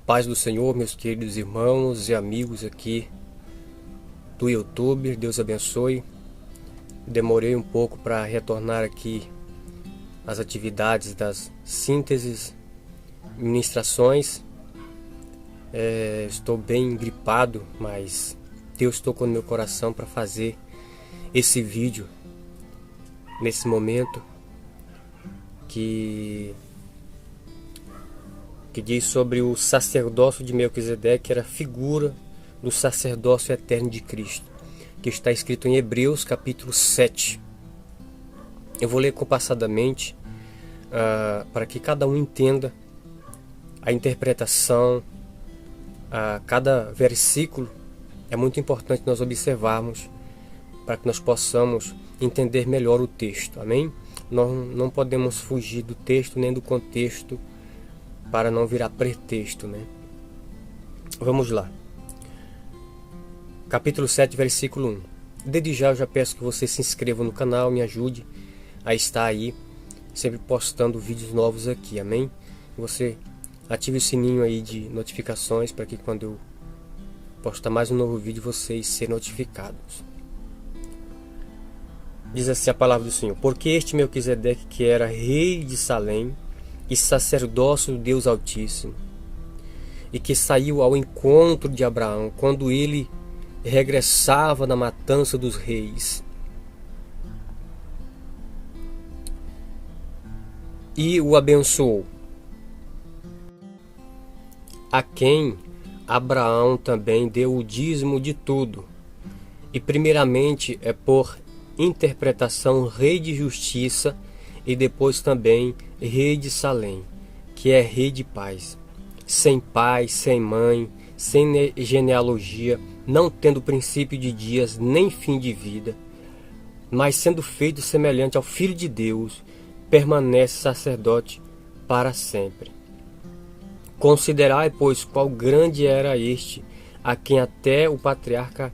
paz do Senhor, meus queridos irmãos e amigos aqui do YouTube, Deus abençoe. Demorei um pouco para retornar aqui às atividades das sínteses, ministrações. Estou bem gripado, mas Deus tocou no meu coração para fazer esse vídeo nesse momento que diz sobre o sacerdócio de Melquisedeque, que era figura do sacerdócio eterno de Cristo, que está escrito em Hebreus capítulo 7. Eu vou ler compassadamente para que cada um entenda a interpretação. Cada versículo é muito importante nós observarmos para que nós possamos entender melhor o texto, amém? Nós não podemos fugir do texto nem do contexto para não virar pretexto, né? Vamos lá. Capítulo 7, versículo 1. Desde já eu já peço que você se inscreva no canal, me ajude a estar aí, sempre postando vídeos novos aqui, amém? Você ative o sininho aí de notificações para que quando eu postar mais um novo vídeo vocês sejam notificados. Diz assim a palavra do Senhor: porque este Melquisedeque, que era rei de Salém e sacerdócio do Deus Altíssimo, e que saiu ao encontro de Abraão quando ele regressava da matança dos reis, e o abençoou, a quem Abraão também deu o dízimo de tudo, e primeiramente por interpretação rei de justiça, e depois também rei de Salém, que é rei de paz, sem pai, sem mãe, sem genealogia, não tendo princípio de dias nem fim de vida, mas sendo feito semelhante ao Filho de Deus, permanece sacerdote para sempre. Considerai, pois, qual grande era este, a quem até o patriarca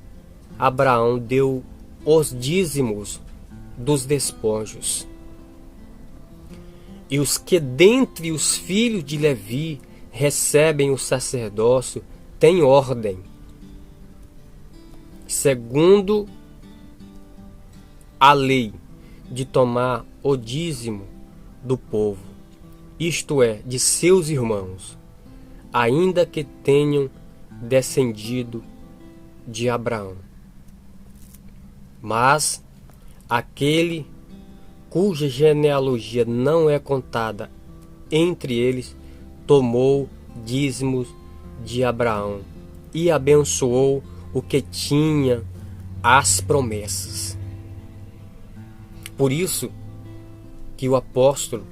Abraão deu os dízimos dos despojos. E os que dentre os filhos de Levi recebem o sacerdócio têm ordem, segundo a lei, de tomar o dízimo do povo, isto é, de seus irmãos, ainda que tenham descendido de Abraão. Mas aquele cuja genealogia não é contada entre eles, tomou dízimos de Abraão e abençoou o que tinha as promessas. Por isso que o apóstolo,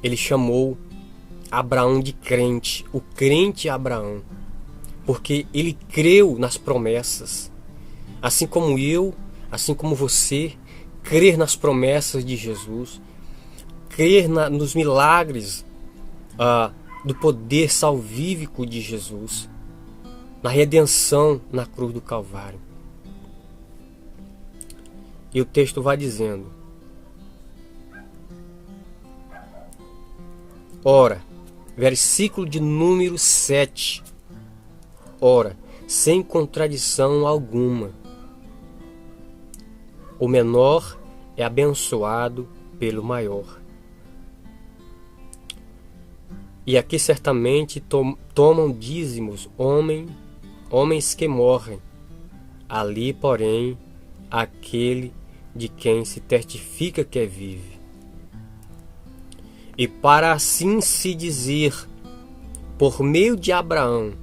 ele chamou Abraão de crente, o crente Abraão, porque ele creu nas promessas, assim como eu, assim como você, crer nas promessas de Jesus, crer nos milagres do poder salvífico de Jesus, na redenção na cruz do Calvário. E o texto vai dizendo: ora, versículo de número 7, ora, sem contradição alguma, o menor é abençoado pelo maior. E aqui certamente tomam dízimos homens que morrem. Ali, porém, aquele de quem se testifica que vive. E para assim se dizer, por meio de Abraão,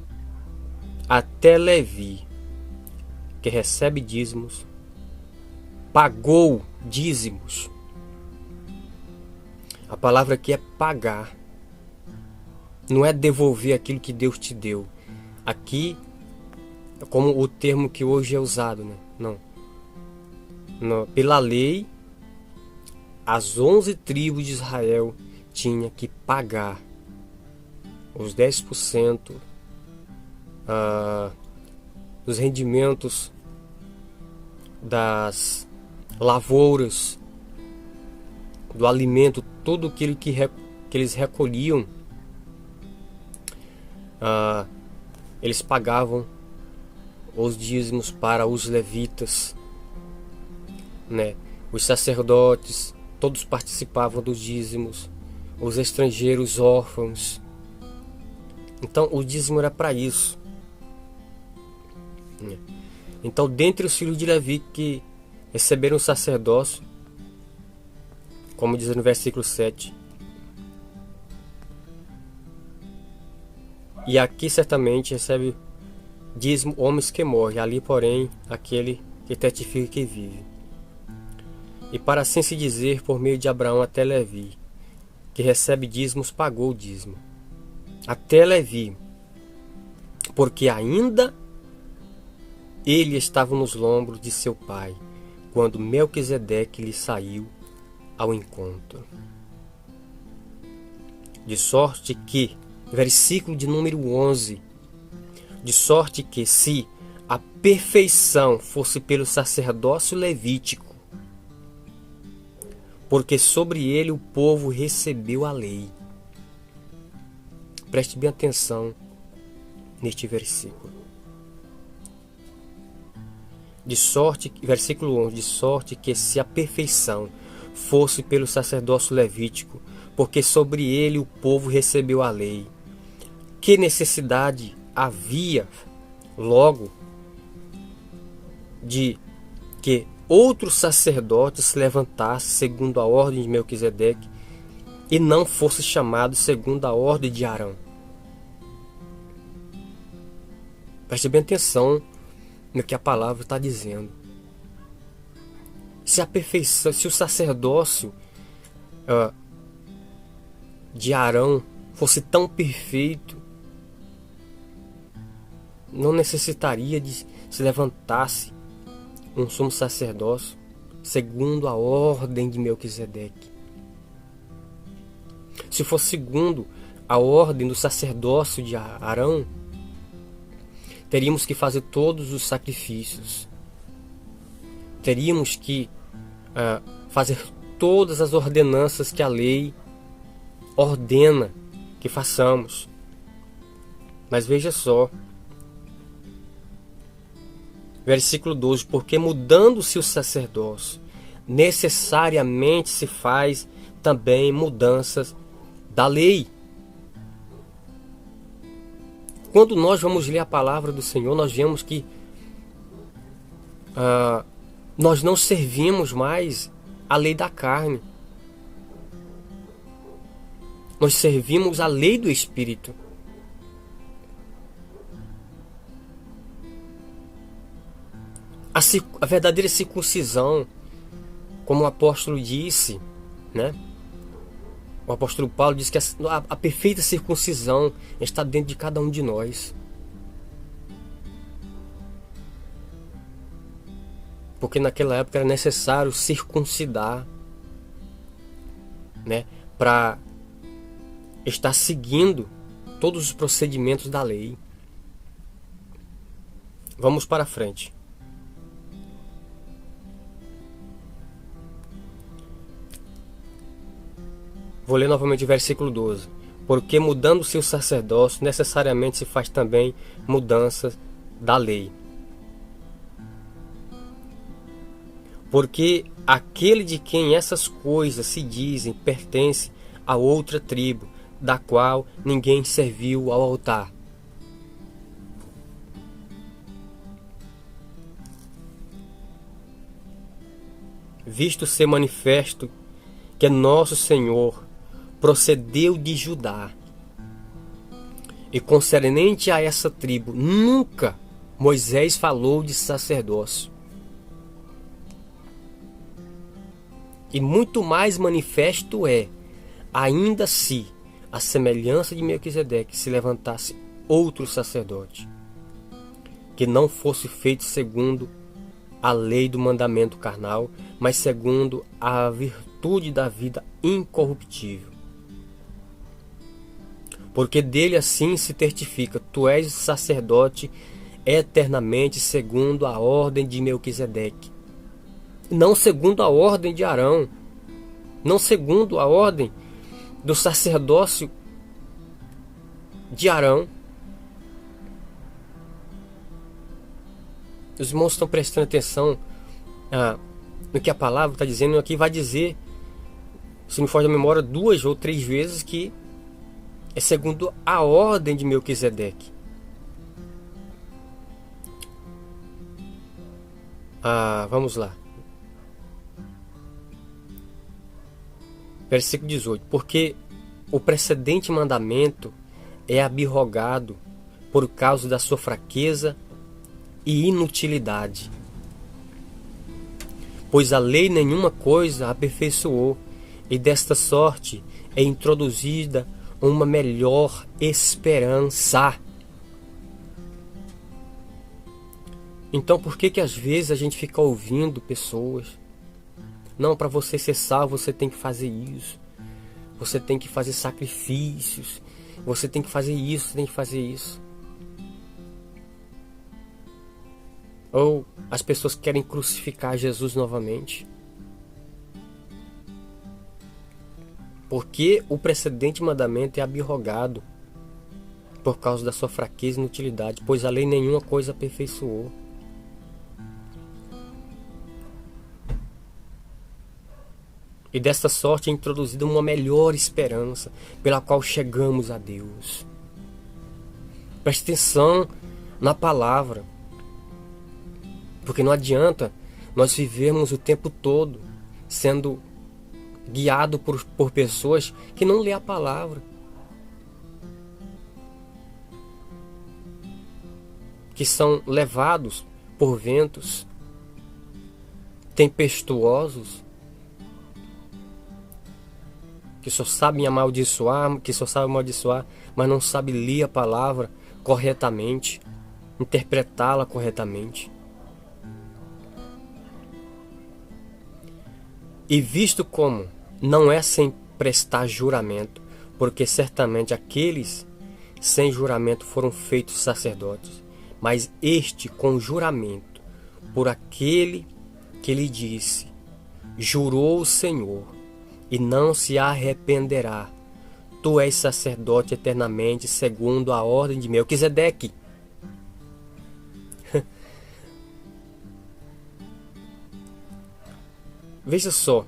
até Levi, que recebe dízimos, pagou dízimos. A palavra aqui é pagar, não é devolver aquilo que Deus te deu. Aqui é como o termo que hoje é usado, né? Não. Pela lei, as 11 tribos de Israel tinham que pagar os 10% dos rendimentos das lavouras, do alimento, tudo aquilo que eles recolhiam eles pagavam os dízimos para os levitas, né? Os sacerdotes, todos participavam dos dízimos, os estrangeiros, órfãos. Então o dízimo era para isso, né? Então, dentre os filhos de Levi que receberam o sacerdócio, como diz no versículo 7, e aqui certamente recebe dízimo homens que morrem, ali porém aquele que testifica que vive. E para assim se dizer, por meio de Abraão até Levi, que recebe dízimos, pagou o dízimo. Até Levi, porque ainda ele estava nos lombros de seu pai, quando Melquisedeque lhe saiu ao encontro. De sorte que, versículo de número 11, de sorte que se a perfeição fosse pelo sacerdócio levítico, porque sobre ele o povo recebeu a lei. Preste bem atenção neste versículo. De sorte, versículo 11, de sorte que se a perfeição fosse pelo sacerdócio levítico, porque sobre ele o povo recebeu a lei. Que necessidade havia, logo, de que outro sacerdote se levantasse segundo a ordem de Melquisedeque e não fosse chamado segundo a ordem de Arão? Preste bem atenção no que a palavra está dizendo. Se a perfeição, se o sacerdócio de Arão fosse tão perfeito, não necessitaria de se levantasse um sumo sacerdócio segundo a ordem de Melquisedeque. Se fosse segundo a ordem do sacerdócio de Arão, teríamos que fazer todos os sacrifícios. Teríamos que fazer todas as ordenanças que a lei ordena que façamos. Mas veja só, versículo 12, porque mudando-se o sacerdócio, necessariamente se faz também mudanças da lei. Quando nós vamos ler a palavra do Senhor, nós vemos que nós não servimos mais a lei da carne. Nós servimos a lei do Espírito. A verdadeira circuncisão, como o apóstolo disse, né? O apóstolo Paulo diz que a perfeita circuncisão está dentro de cada um de nós. Porque naquela época era necessário circuncidar, né? Para estar seguindo todos os procedimentos da lei. Vamos para frente. Vou ler novamente o versículo 12. Porque mudando-se o sacerdócio, necessariamente se faz também mudanças da lei. Porque aquele de quem essas coisas se dizem pertence a outra tribo, da qual ninguém serviu ao altar. Visto ser manifesto que nosso Senhor procedeu de Judá, e concernente a essa tribo, nunca Moisés falou de sacerdócio. E muito mais manifesto é, ainda se a semelhança de Melquisedeque se levantasse outro sacerdote, que não fosse feito segundo a lei do mandamento carnal, mas segundo a virtude da vida incorruptível. Porque dele assim se testifica: tu és sacerdote eternamente segundo a ordem de Melquisedeque, não segundo a ordem de Arão, não segundo a ordem do sacerdócio de Arão, os irmãos estão prestando atenção no que a palavra está dizendo. Aqui vai dizer, se não for da memória, 2 ou 3 vezes que é segundo a ordem de Melquisedeque. Vamos lá. Versículo 18. Porque o precedente mandamento é abrogado por causa da sua fraqueza e inutilidade. Pois a lei nenhuma coisa aperfeiçoou, e desta sorte é introduzida uma melhor esperança. Então por que às vezes a gente fica ouvindo pessoas: não, para você ser salvo você tem que fazer isso, você tem que fazer sacrifícios, você tem que fazer isso, você tem que fazer isso. Ou as pessoas querem crucificar Jesus novamente. Porque o precedente mandamento é abrogado por causa da sua fraqueza e inutilidade, pois a lei nenhuma coisa aperfeiçoou. E desta sorte é introduzida uma melhor esperança, pela qual chegamos a Deus. Preste atenção na palavra. Porque não adianta nós vivermos o tempo todo sendo guiado por pessoas que não lê a palavra, que são levados por ventos tempestuosos, que só sabem amaldiçoar, mas não sabem ler a palavra corretamente, interpretá-la corretamente. E visto como não é sem prestar juramento, porque certamente aqueles sem juramento foram feitos sacerdotes, mas este com juramento, por aquele que lhe disse: jurou o Senhor, e não se arrependerá. Tu és sacerdote eternamente, segundo a ordem de Melquisedeque. Veja só,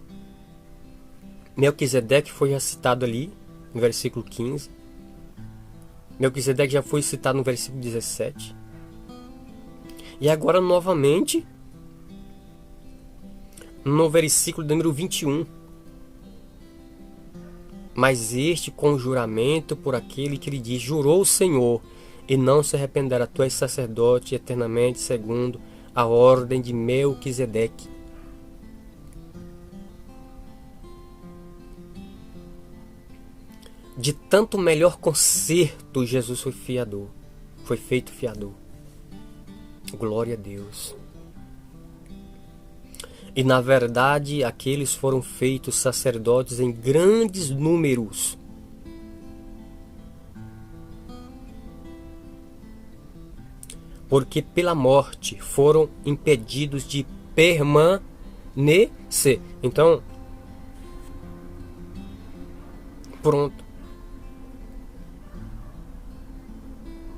Melquisedeque foi já citado ali no versículo 15. Melquisedeque já foi citado no versículo 17. E agora novamente no versículo número 21. Mas este com juramento por aquele que lhe diz: jurou o Senhor, e não se arrependerá. Tu és sacerdote eternamente, segundo a ordem de Melquisedeque. De tanto melhor conserto, Jesus foi fiador, foi feito fiador. Glória a Deus. E na verdade aqueles foram feitos sacerdotes em grandes números. Porque pela morte foram impedidos de permanecer. Então, pronto.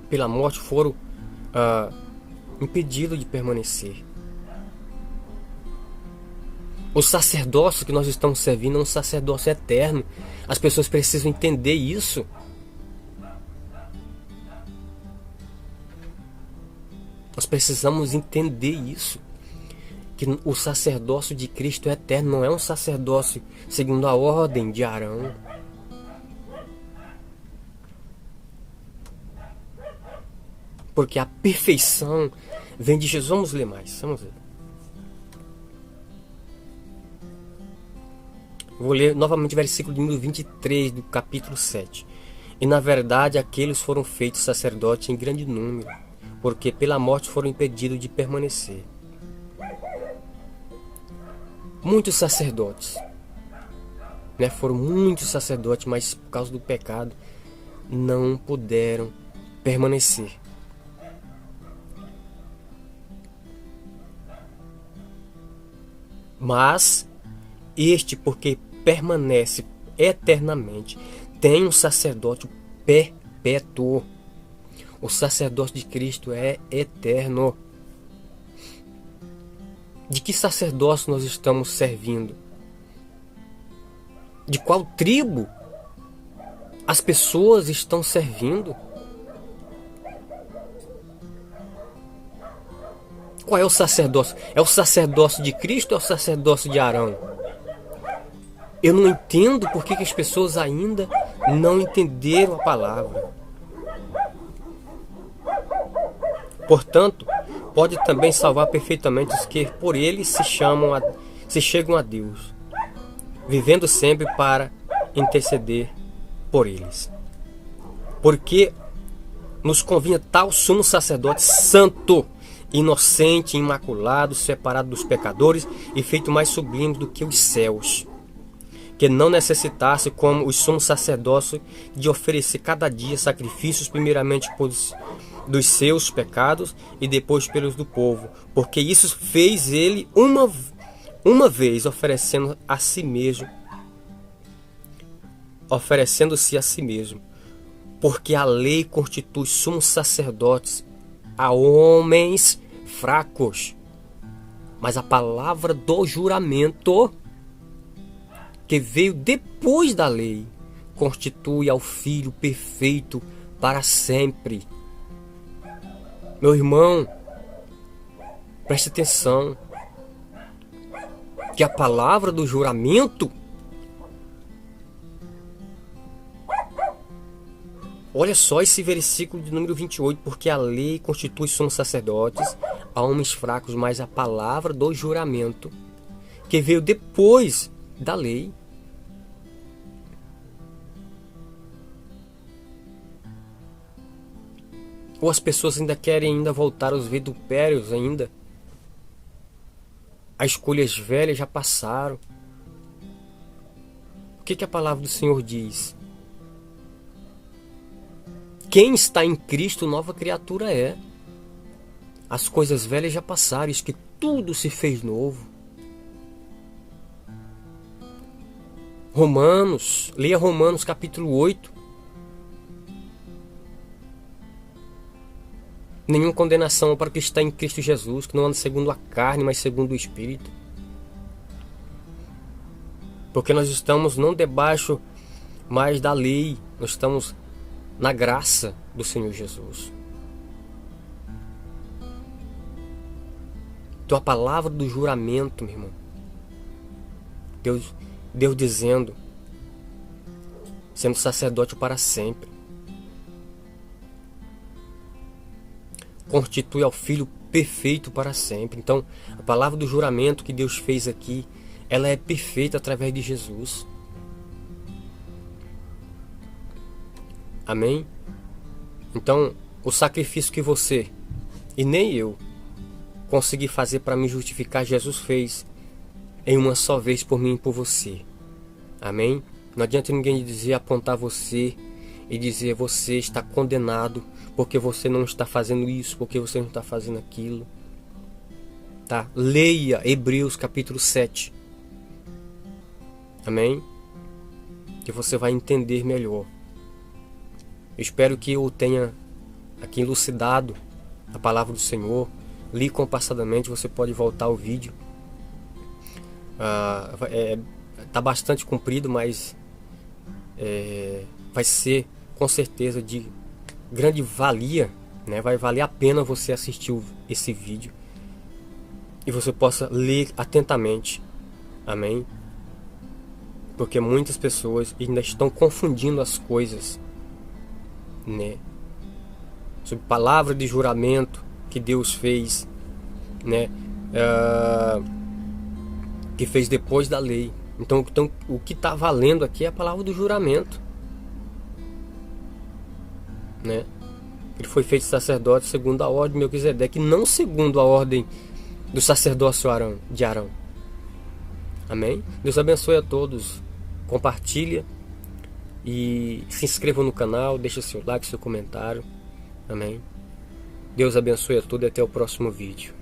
Pela morte foram impedidos de permanecer. O sacerdócio que nós estamos servindo é um sacerdócio eterno. As pessoas precisam entender isso. Nós precisamos entender isso. Que o sacerdócio de Cristo é eterno, não é um sacerdócio segundo a ordem de Arão. Porque a perfeição vem de Jesus. Vamos ler mais, vamos ler. Vou ler novamente o versículo número 23 do capítulo 7. E na verdade aqueles foram feitos sacerdotes em grande número, porque pela morte foram impedidos de permanecer. Muitos sacerdotes, foram muitos sacerdotes, mas por causa do pecado não puderam permanecer. Mas este, porque permanece eternamente, tem um sacerdócio perpétuo. O sacerdócio de Cristo é eterno. De que sacerdócio nós estamos servindo? De qual tribo as pessoas estão servindo? Qual é o sacerdócio? É o sacerdócio de Cristo ou é o sacerdócio de Arão? Eu não entendo por que as pessoas ainda não entenderam a palavra. Portanto, pode também salvar perfeitamente os que por ele se chegam a Deus, vivendo sempre para interceder por eles. Porque nos convinha tal sumo sacerdote santo, inocente, imaculado, separado dos pecadores e feito mais sublime do que os céus, que não necessitasse, como os sumos sacerdotes, de oferecer cada dia sacrifícios, primeiramente dos seus pecados e depois pelos do povo, porque isso fez ele uma vez, oferecendo-se a si mesmo, porque a lei constitui sumos sacerdotes a homens fracos, mas a palavra do juramento, que veio depois da lei, constitui ao Filho perfeito para sempre. Meu irmão, preste atenção, que a palavra do juramento, olha só esse versículo de número 28, porque a lei constitui sumos sacerdotes a homens fracos, mas a palavra do juramento, que veio depois da lei, ou as pessoas ainda querem voltar aos vitupérios ainda. As escolhas velhas já passaram. O que a palavra do Senhor diz? Quem está em Cristo, nova criatura é. As coisas velhas já passaram, eis que tudo se fez novo. Romanos, leia Romanos capítulo 8. Nenhuma condenação para o que está em Cristo Jesus, que não anda segundo a carne, mas segundo o Espírito. Porque nós estamos não debaixo mais da lei, nós estamos na graça do Senhor Jesus. Então a palavra do juramento, meu irmão, Deus dizendo, sendo sacerdote para sempre, constitui ao Filho perfeito para sempre. Então, a palavra do juramento que Deus fez aqui, ela é perfeita através de Jesus. Amém? Então, o sacrifício que você e nem eu consegui fazer para me justificar, Jesus fez em uma só vez por mim e por você. Amém? Não adianta ninguém dizer, apontar você e dizer você está condenado porque você não está fazendo isso, porque você não está fazendo aquilo. Tá? Leia Hebreus capítulo 7. Amém? Que você vai entender melhor. Eu espero que eu tenha aqui elucidado a palavra do Senhor. Li compassadamente, você pode voltar ao vídeo. Tá bastante comprido, mas vai ser com certeza de grande valia, né? Vai valer a pena você assistir esse vídeo e você possa ler atentamente. Amém? Porque muitas pessoas ainda estão confundindo as coisas, né? Sobre palavra de juramento que Deus fez, né? Que fez depois da lei. Então o que está valendo aqui é a palavra do juramento, né? Ele foi feito sacerdote segundo a ordem de Melquisedeque, não segundo a ordem do sacerdócio de Arão. Amém? Deus abençoe a todos. Compartilha e se inscreva no canal, deixa seu like, seu comentário. Amém? Deus abençoe a todos e até o próximo vídeo.